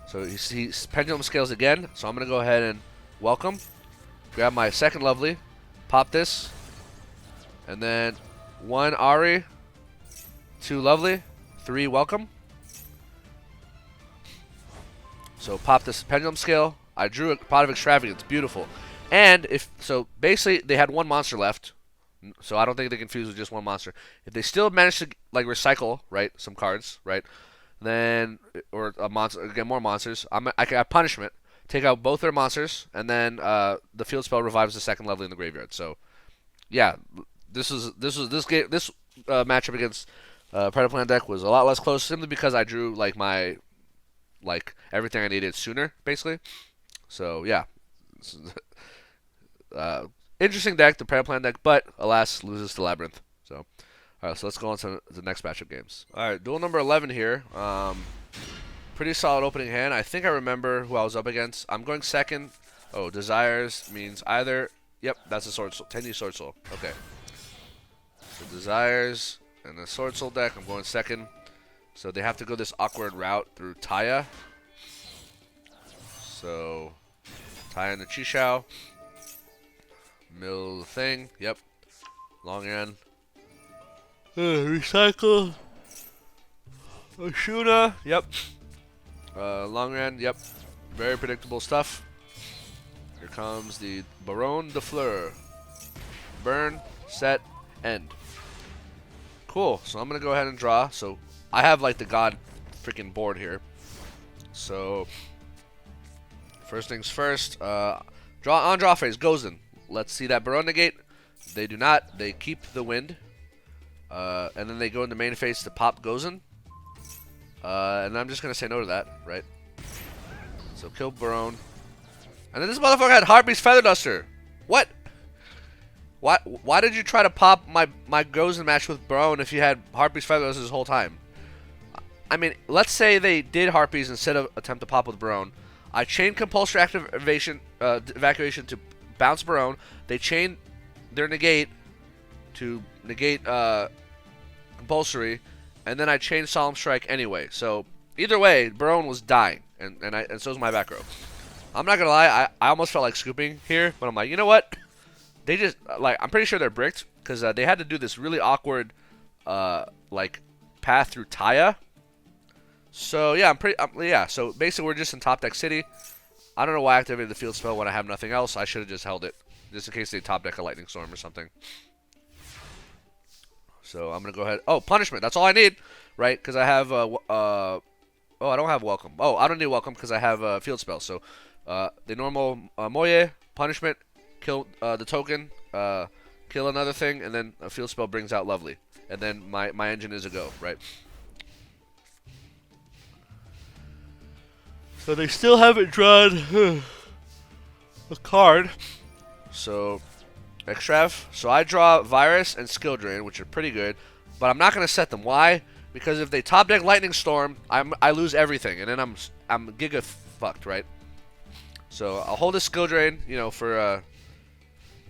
So he Pendulum Scales again. So I'm going to go ahead and Welcome. Grab my second Lovely. Pop this. And then 1 Ari. 2 Lovely. 3 Welcome. So pop this Pendulum Scale. I drew a Pot of Extravagance. Beautiful. And if so, basically they had 1 monster left. So I don't think they can fuse with just 1 monster. If they still manage to like recycle, right, some cards, right, then or a monster, get more monsters, I can have Punishment, take out both their monsters, and then the field spell revives the second Lovely in the graveyard. So yeah, this matchup against Predaplant deck was a lot less close simply because I drew like my everything I needed sooner, basically. So yeah. Interesting deck, the Predaplant deck, but alas, loses to Labrynth. So, alright, so let's go on to the next matchup games. Alright, duel number 11 here. Pretty solid opening hand. I think I remember who I was up against. I'm going second. Oh, Desires means either. Yep, that's a Swordsoul. Tenyi Swordsoul. Okay. So Desires and the Swordsoul deck. I'm going second. So they have to go this awkward route through Taya. So Taya and the Chisao. Mill thing, yep. Long end. Recycle. Ashuna, yep. Long end, yep. Very predictable stuff. Here comes the Baronne de Fleur. Burn, set, end. Cool, so I'm going to go ahead and draw. So I have like the god freaking board here. So first things first, Draw phase, Gozen. Let's see that Baronne negate. They do not. They keep the wind. And then they go into main phase to pop Gozen. And I'm just going to say no to that, right? So kill Baronne. And then this motherfucker had Harpy's Feather Duster. What? Why did you try to pop my Gozen match with Baronne if you had Harpy's Feather Duster this whole time? I mean, let's say they did Harpies instead of attempt to pop with Baronne. I chained Compulsory Evacuation to bounce Baronne. They chained their negate to negate Compulsory. And then I chained Solemn Strike anyway. So, either way, Baronne was dying. And so was my Backrow. I'm not going to lie, I almost felt like scooping here. But I'm like, you know what? They just, like, I'm pretty sure they're bricked. Because they had to do this really awkward, like, path through Taya. So, yeah, so basically we're just in top deck city. I don't know why I activated the field spell when I have nothing else. I should have just held it. Just in case they top deck a Lightning Storm or something. So, I'm going to go ahead. Oh, Punishment. That's all I need, right? Because I have, oh, I don't have Welcome. Oh, I don't need Welcome because I have field spell. So, the normal Moye, Punishment, kill the token, kill another thing, and then a field spell brings out Lovely. And then my engine is a go, right? So they still haven't drawn a card. So, Extrav. So I draw Virus and Skill Drain, which are pretty good. But I'm not going to set them. Why? Because if they top deck Lightning Storm, I lose everything. And then I'm giga fucked, right? So I'll hold a Skill Drain, you know, for...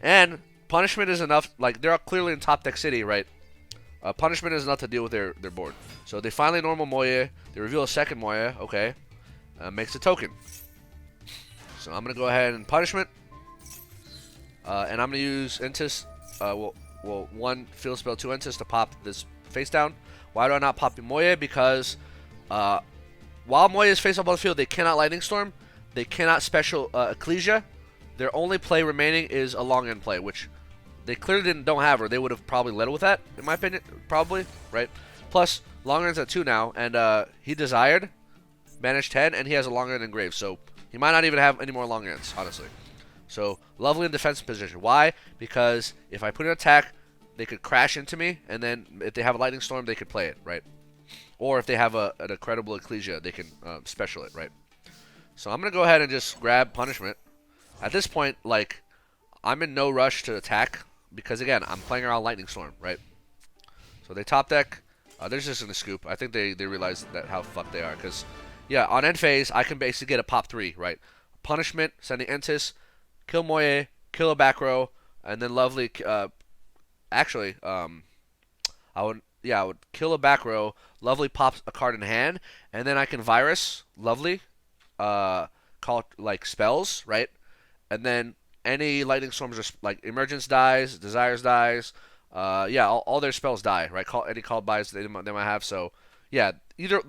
and Punishment is enough. Like, they're clearly in top deck city, right? Punishment is enough to deal with their board. So they finally normal Moye. They reveal a second Moye. Okay. Makes a token. So I'm going to go ahead and Punishment. And I'm going to use Intis. Well, one field spell, 2 Intis to pop this face down. Why do I not pop Moye? Because while Moye is face up on the field, they cannot Lightning Storm. They cannot special Ecclesia. Their only play remaining is a long end play, which they clearly don't have, or they would have probably led with that, in my opinion. Probably, right? Plus, long end's at 2 now, and he desired, banished 10, and he has a long end engraved, so he might not even have any more long ends, honestly. So, Lovely in defensive position. Why? Because if I put an attack, they could crash into me, and then if they have a Lightning Storm, they could play it, right? Or if they have an incredible Ecclesia, they can special it, right? So I'm going to go ahead and just grab Punishment. At this point, like, I'm in no rush to attack, because again, I'm playing around Lightning Storm, right? So they top deck. They're just going to scoop. I think they realize that how fucked they are, because, yeah, on end phase, I can basically get a pop 3, right? Punishment, sending Entis, kill Moye, kill a Backrow, and then Lovely, actually, I would kill a Backrow, Lovely pops a card in hand, and then I can Virus, Lovely, call, like, spells, right? And then any Lightning Storms, are, like, Emergence dies, Desires dies, yeah, all their spells die, right? Any called buys they might have, so, yeah, either...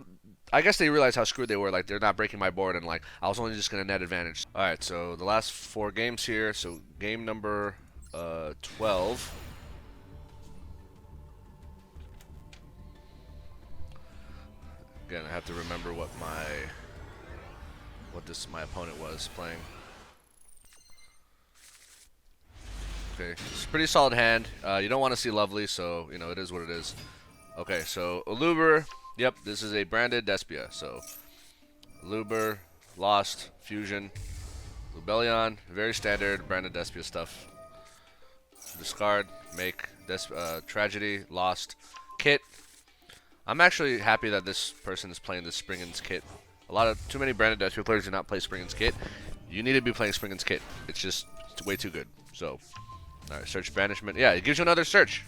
I guess they realized how screwed they were. Like, they're not breaking my board, and, like, I was only just going to net advantage. Alright, so the last 4 games here. So, game number 12. Again, I have to remember what my opponent was playing. Okay, it's a pretty solid hand. You don't want to see Lovely, so, you know, it is what it is. Okay, so, Aluber... Yep, this is a branded Despia. So, Luber, Lost, Fusion, Lubellion, very standard branded Despia stuff. Discard, make, Tragedy, Lost, Kit. I'm actually happy that this person is playing this Springen's Kit. Too many branded Despia players do not play Springen's Kit. You need to be playing Springen's Kit. It's way too good. So, alright, search banishment. Yeah, it gives you another search.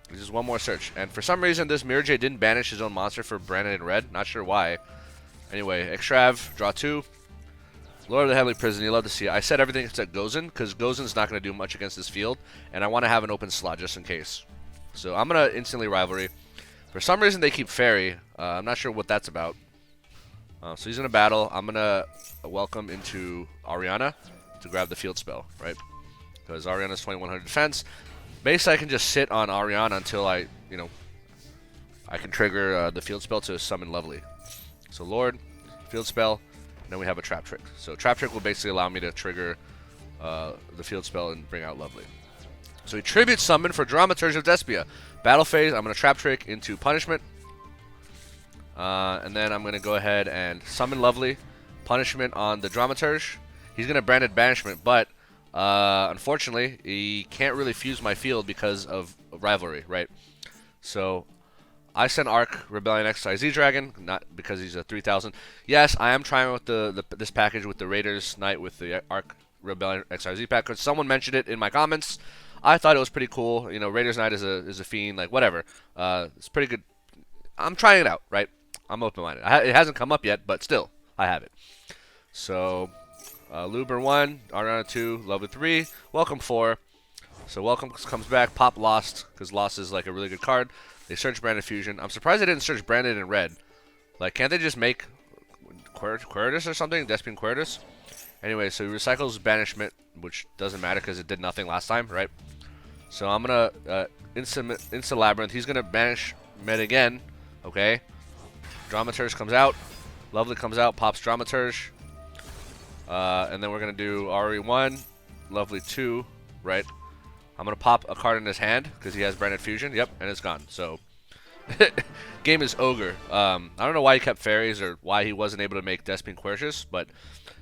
There's just one more search. And for some reason, this Mirror J didn't banish his own monster for branded in red. Not sure why. Anyway, Extrav, draw 2. Lord of the Heavenly Prison, you love to see it. I said everything except Gozen, because Gozen's not going to do much against this field. And I want to have an open slot just in case. So I'm going to instantly Rivalry. For some reason, they keep Fairy. I'm not sure what that's about. So he's in a battle. I'm going to welcome into Ariana to grab the field spell, right? Because Ariana's 2100 defense. Basically, I can just sit on Ariana until I can trigger the field spell to summon Lovely. So Lord, field spell, then we have a Trap Trick. So Trap Trick will basically allow me to trigger the field spell and bring out Lovely. So he Tribute Summon for Dramaturge of Despia. Battle phase, I'm going to Trap Trick into Punishment. And then I'm going to go ahead and summon Lovely. Punishment on the Dramaturge. He's going to Branded Banishment, but unfortunately, he can't really fuse my field because of Rivalry, right? So I send Arc Rebellion XYZ Dragon, not because he's a 3000. Yes, I am trying with this package with the Raiders Knight with the Arc Rebellion XYZ package. Someone mentioned it in my comments. I thought it was pretty cool. You know, Raiders Knight is a fiend, like whatever. It's pretty good. I'm trying it out, right? I'm open-minded. It hasn't come up yet, but still, I have it. So, Luber 1, Ariana 2, Lovely 3, Welcome 4. So Welcome comes back, Pop Lost, because Lost is like a really good card. They search Branded Fusion. I'm surprised they didn't search Branded in red. Like, can't they just make Queritus or something? Despian Queritus? Anyway, so he recycles Banishment, which doesn't matter because it did nothing last time, right? So I'm going to Insta Labrynth. He's going to banish Med again, okay? Dramaturge comes out. Lovely comes out, pops Dramaturge. And then we're going to do RE1, Lovely 2, right? I'm going to pop a card in his hand because he has Branded Fusion. Yep, and it's gone. So, game is Ogre. I don't know why he kept Fairies or why he wasn't able to make Despian Quercius, but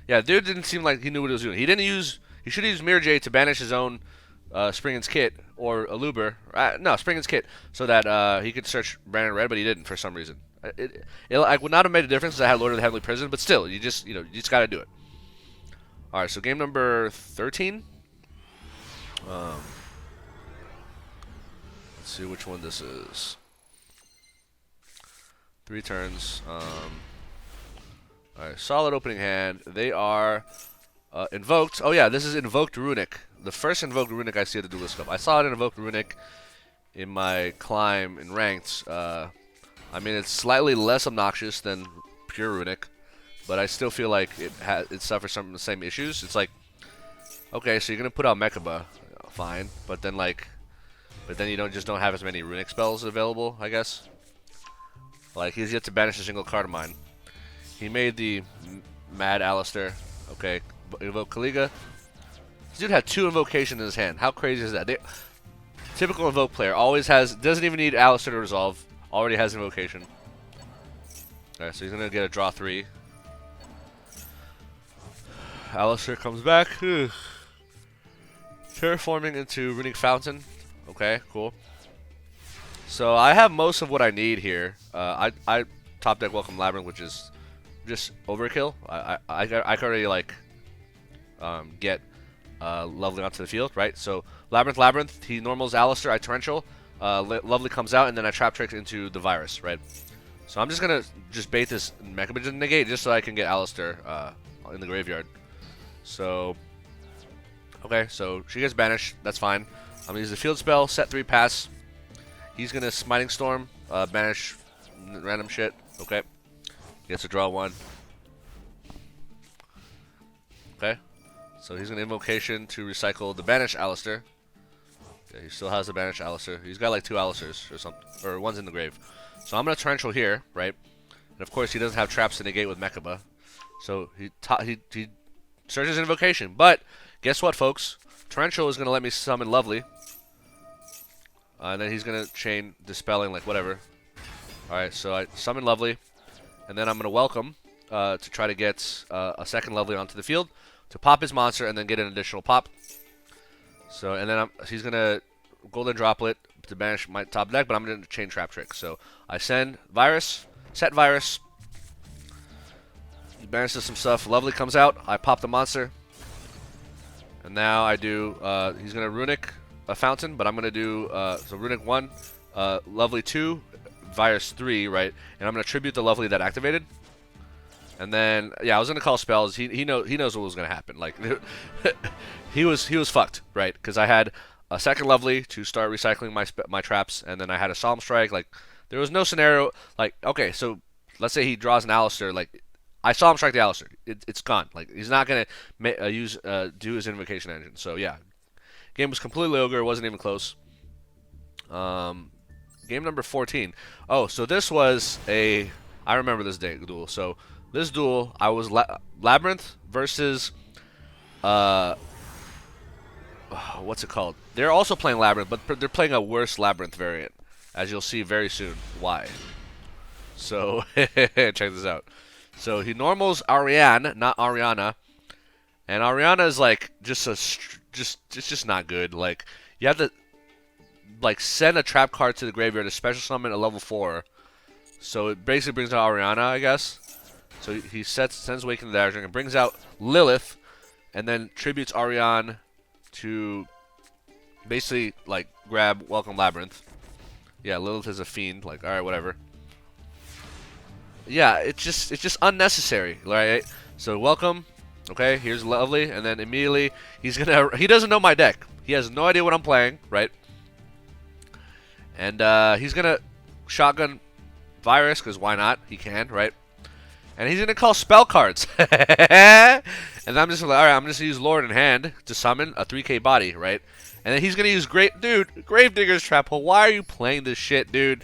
yeah, dude didn't seem like he knew what he was doing. He should have used Mirror Jade to banish his own Springen's Kit or Aluber. No, Springen's Kit, so that he could search Branded Red, but he didn't for some reason. It would not have made a difference if I had Lord of the Heavenly Prison, but still, you just got to do it. All right, so game number 13. Let's see which one this is. 3 turns. Alright, solid opening hand. They are Invoked. Oh yeah, this is Invoked Runick. The first Invoked Runick I see at the Duelist Cup. I saw it in Invoked Runick in my climb in Ranked. I mean, it's slightly less obnoxious than pure Runick, but I still feel like it suffers some of the same issues. It's like, okay, so you're gonna put out Mechaba, fine, but then you don't have as many Runick spells available, I guess. Like, he's yet to banish a single card of mine. He made the Mad Alistair. Okay, Invoke Kaliga. This dude had 2 Invocation in his hand. How crazy is that? Typical Invoke player doesn't even need Alistair to resolve. Already has Invocation. Okay, so he's gonna get a draw 3. Alistair comes back. Terraforming into Runick Fountain. Okay, cool. So I have most of what I need here. I top deck Welcome Labrynth, which is just overkill. I could already like get Lovely onto the field, right? So Labrynth, he normals Alistair, I Torrential. Lovely comes out, and then I Trap Trick into the Virus, right? So I'm just gonna bait this Mechaba negate just so I can get Alistair in the graveyard. So okay, so she gets banished. That's fine. I'm gonna use the field spell, set 3 pass. He's gonna Smiting Storm, banish random shit. Okay, gets to draw 1. Okay, so he's gonna Invocation to recycle the banish Alistair. Yeah, he still has the banish Alistair. He's got like 2 Alistairs or something, or one's in the grave. So I'm gonna Torrential here, right? And of course he doesn't have traps to negate with Mechaba, so he searches Invocation. But guess what, folks? Torrential is gonna let me summon Lovely. And then he's going to chain Dispelling, like whatever. Alright, so I summon Lovely. And then I'm going to Welcome to try to get a second Lovely onto the field. To pop his monster and then get an additional pop. So, and then he's going to Golden Droplet to banish my top deck, but I'm going to chain Trap Trick. So I send Virus, set Virus. He banishes some stuff. Lovely comes out. I pop the monster. And now I do, he's going to Runick a Fountain, but I'm going to do, so Runick 1, Lovely 2, Virus 3, right? And I'm going to tribute the Lovely that activated. And then, yeah, I was going to call spells. He knows what was going to happen. Like, he was fucked, right? Because I had a second Lovely to start recycling my traps, and then I had a Solemn Strike. Like, there was no scenario, like, okay, so let's say he draws an Alistair, like, I Solemn Strike the Alistair. It's gone. Like, he's not going to do his Invocation Engine. So, yeah. Game was completely Ogre. It wasn't even close. Game number 14. Oh, so this was a I remember this duel. So this duel, I was Labrynth versus what's it called? They're also playing Labrynth, but they're playing a worse Labrynth variant, as you'll see very soon. Why? So check this out. So he normals Ariane, not Ariana, and Ariana is like it's just not good. Like you have to like send a trap card to the graveyard to special summon a level 4. So it basically brings out Ariana, I guess. So he sends Awaken the Dagger and brings out Lilith, and then tributes Ariane to basically like grab Welcome Labrynth. Yeah, Lilith is a fiend. Like, all right, whatever. Yeah, it's just unnecessary, right? So welcome. Okay, here's Lovely, and then immediately he doesn't know my deck. He has no idea what I'm playing, right? And he's gonna shotgun Virus, because why not? He can, right? And he's gonna call spell cards. And I'm just like, alright, I'm just gonna use Lord in hand to summon a 3k body, right? And then he's gonna use Gravedigger's Trap Hole. Why are you playing this shit, dude?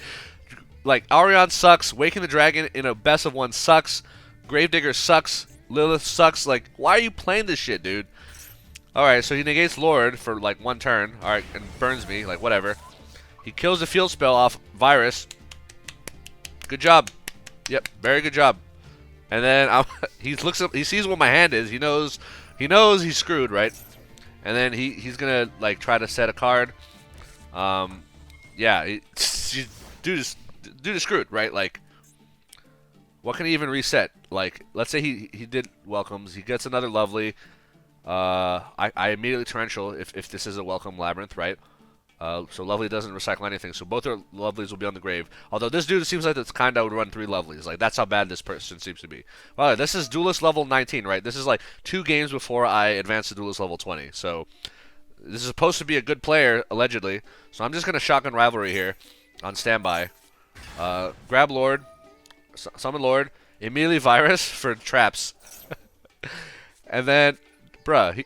Like, Ariane sucks, Waking the Dragon in a best of 1 sucks, Gravedigger sucks, Lilith sucks. Like, why are you playing this shit, dude? Alright, so he negates Lord for like 1 turn, alright, and burns me, like whatever. He kills the field spell off Virus. Good job. Yep, very good job. And then he sees what my hand is. He knows he's screwed, right? And then he's gonna like try to set a card. Yeah, dude is screwed, right? Like, what can he even reset? Like, let's say he did welcomes. He gets another Lovely. I immediately torrential if this is a welcome Labrynth, right? So Lovely doesn't recycle anything, so both their Lovelies will be on the grave. Although this dude seems like it's kinda would run 3 Lovelies. Like, that's how bad this person seems to be. Well, this is Duelist level 19, right? This is like 2 games before I advance to Duelist level 20. So this is supposed to be a good player, allegedly. So I'm just gonna shotgun Rivalry here on standby. Grab Lord, summon Lord, immediately Virus for traps. And then, bruh,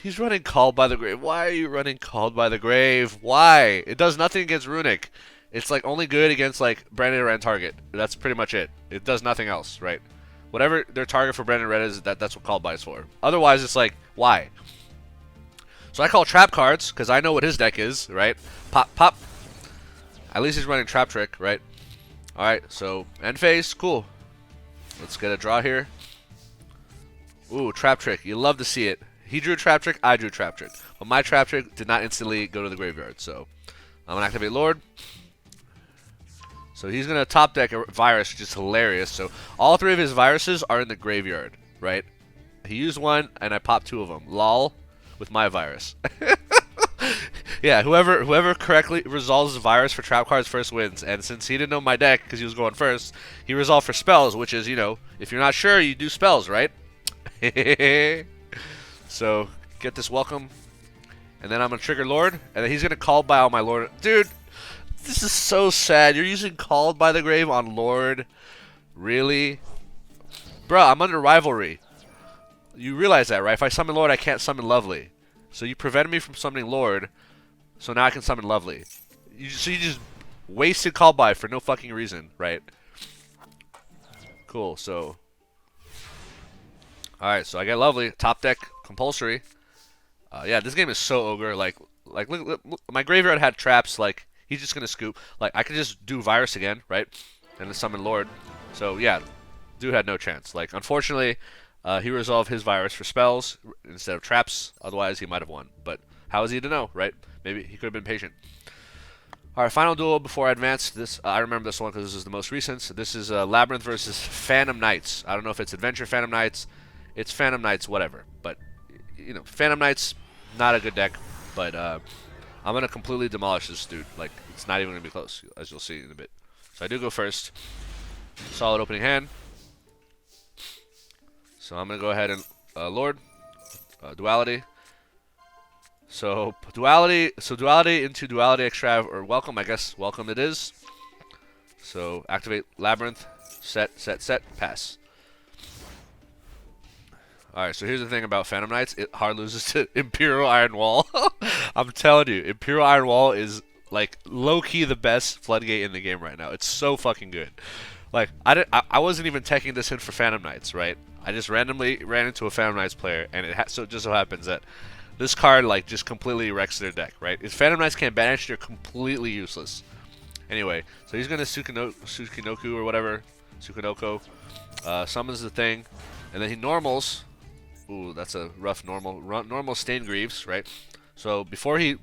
he's running Called by the Grave. Why are you running Called by the Grave? Why? It does nothing against Runick. It's like only good against like Branded Red target. That's pretty much it. It does nothing else, right? Whatever their target for Branded Red is, that's what Called by is for. Otherwise, it's like, why? So I call trap cards because I know what his deck is, right? Pop, pop. At least he's running Trap Trick, right? All right. So end phase, cool. Let's get a draw here. Ooh, Trap Trick. You love to see it. He drew Trap Trick, I drew Trap Trick. But my Trap Trick did not instantly go to the graveyard, so I'm going to activate Lord. So he's going to top deck a Virus, which is hilarious. So all 3 of his Viruses are in the graveyard, right? He used 1, and I popped 2 of them. Lol, with my Virus. Yeah, whoever correctly resolves the Virus for trap cards first wins. And since he didn't know my deck, because he was going first, he resolved for spells, which is, you know, if you're not sure, you do spells, right? So, get this welcome, and then I'm going to trigger Lord, and then he's going to call by all my Lord. Dude, this is so sad. You're using Called by the Grave on Lord? Really? Bruh, I'm under Rivalry. You realize that, right? If I summon Lord, I can't summon Lovely. So you prevented me from summoning Lord, so now I can summon Lovely. So you just wasted Call by for no fucking reason, right? Cool, so... Alright, so I get Lovely. Top deck, compulsory. Yeah, this game is so ogre. Like look, my graveyard had traps. Like, he's just gonna scoop. Like, I could just do Virus again, right? And then summon Lord. So, yeah, dude had no chance. Like, unfortunately, he resolved his Virus for spells instead of traps. Otherwise, he might have won. But how is he to know, right? Maybe he could have been patient. Alright, final duel before I advance. This I remember this one because this is the most recent. So this is Labrynth versus Phantom Knights. I don't know if it's Adventure Phantom Knights. It's Phantom Knights, whatever. But, you know, Phantom Knights, not a good deck. But I'm going to completely demolish this dude. Like, it's not even going to be close, as you'll see in a bit. So I do go first. Solid opening hand. So I'm going to go ahead and Lord. Duality. So duality into duality extrav, or welcome, I guess. Welcome it is. So activate Labrynth. Set, pass. Alright, so here's the thing about Phantom Knights. It hard loses to Imperial Iron Wall. I'm telling you, Imperial Iron Wall is, like, low-key the best floodgate in the game right now. It's so fucking good. Like, I wasn't even taking this in for Phantom Knights, right? I just randomly ran into a Phantom Knights player, and it just so happens that this card, like, just completely wrecks their deck, right? If Phantom Knights can't banish, they're completely useless. Anyway, so he's gonna Sukinoku or whatever, Sukinoko, summons the thing, and then he normals. Ooh, that's a rough normal Stain Greaves, right? So before he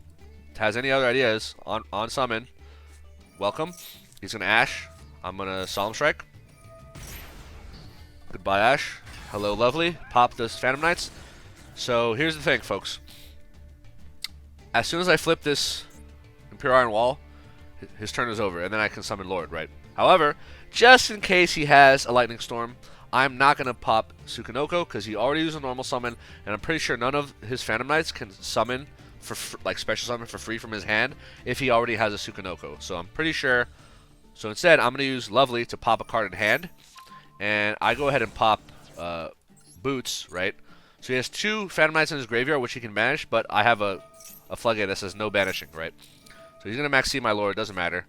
has any other ideas on summon, welcome. He's gonna Ash. I'm gonna Solemn Strike. Goodbye, Ash. Hello, lovely. Pop this Phantom Knights. So here's the thing, folks. As soon as I flip this Imperial Iron Wall, his turn is over, and then I can summon Lord, right? However, just in case he has a Lightning Storm, I'm not going to pop Sukinoko because he already used a normal summon, and I'm pretty sure none of his Phantom Knights can summon like special summon for free from his hand if he already has a Sukinoko. So I'm pretty sure. So instead, I'm going to use Lovely to pop a card in hand, and I go ahead and pop Boots, right? So he has 2 Phantom Knights in his graveyard, which he can banish, but I have a floodgate that says no banishing, right? So he's going to max C my Lord, doesn't matter.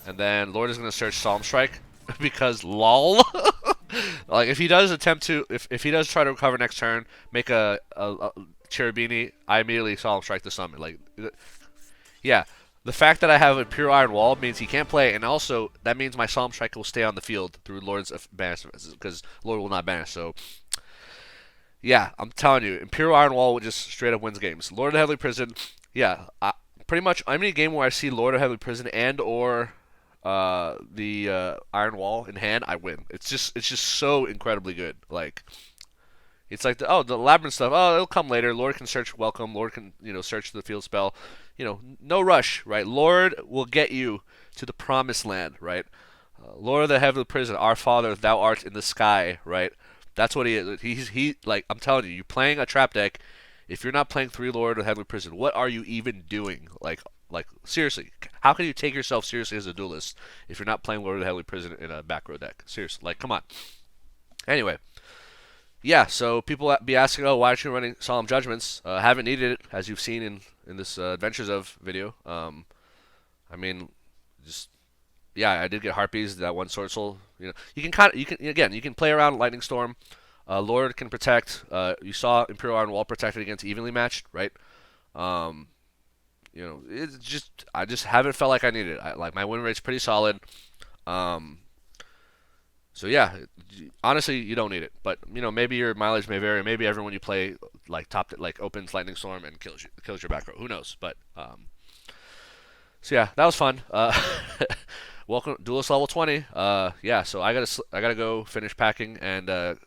And then Lord is going to search Solemn Strike because lol. Like, if he does attempt to, if he does try to recover next turn, make a Cherubini, I immediately Solemn Strike the summon. Like, yeah, the fact that I have a Pure Iron Wall means he can't play, and also that means my Solemn Strike will stay on the field through Lord's banishment because Lord will not banish. So, yeah, I'm telling you, Imperial Iron Wall just straight up wins games. Lord of Heavenly Prison, yeah, pretty much any game where I see Lord of Heavenly Prison and or the Iron Wall in hand, I win. It's just so incredibly good. Like, it's like the Labrynth stuff. Oh, it'll come later. Lord can search welcome. Lord can search the field spell. No rush, right? Lord will get you to the promised land, right? Lord of the Heavenly Prison, our Father, thou art in the sky, right? That's what he is. He like, I'm telling you, you're playing a trap deck. If you're not playing 3 Lord of the Heavenly Prison, what are you even doing? Like seriously, how can you take yourself seriously as a duelist if you're not playing Lord of the Heavenly Prison in a back row deck? Seriously, like, come on. Anyway, yeah, so people be asking, oh, why aren't you running Solemn Judgments? Haven't needed it, as you've seen in this Adventures of video. I mean, just, yeah, I did get Harpies, that one Swordsoul. You can play around Lightning Storm. Lord can protect. You saw Imperial Iron Wall protected against evenly matched, right? It's just, I just haven't felt like I needed it. Like, my win rate's pretty solid. So yeah, honestly, you don't need it. But maybe your mileage may vary. Maybe everyone you play like opens Lightning Storm and kills your back row. Who knows? But so yeah, that was fun. Welcome, Duelist level 20. Yeah, so I gotta go finish packing and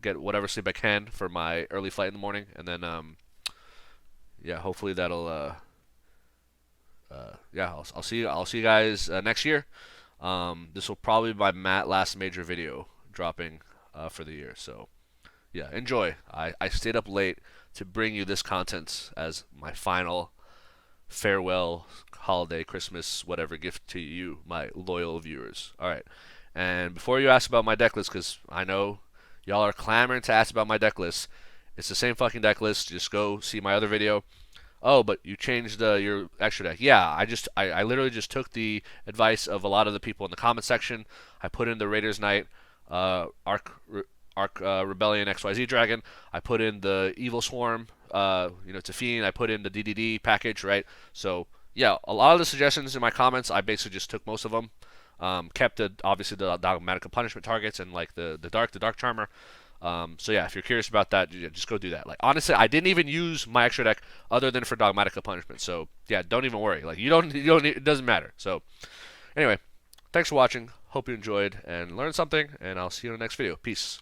get whatever sleep I can for my early flight in the morning, and then yeah, hopefully that'll yeah, I'll see you guys next year. This will probably be my last major video dropping for the year. So yeah, enjoy. I stayed up late to bring you this content as my final farewell holiday, Christmas, whatever gift to you, my loyal viewers. All right, and before you ask about my deck list, because I know y'all are clamoring to ask about my deck list, it's the same fucking deck list. Just go see my other video. Oh, but you changed your extra deck. Yeah, I literally just took the advice of a lot of the people in the comment section. I put in the Raiders Knight, Arc Rebellion XYZ Dragon. I put in the Evil Swarm, Tefine. I put in the DDD package, right? So yeah, a lot of the suggestions in my comments, I basically just took most of them. Kept obviously the Dogmatic Punishment targets and like the Dark Charmer. So yeah, if you're curious about that, just go do that. Like, honestly, I didn't even use my extra deck other than for Dogmatic Punishment. So yeah, don't even worry. Like, you don't it doesn't matter. So anyway, thanks for watching. Hope you enjoyed and learned something, and I'll see you in the next video. Peace.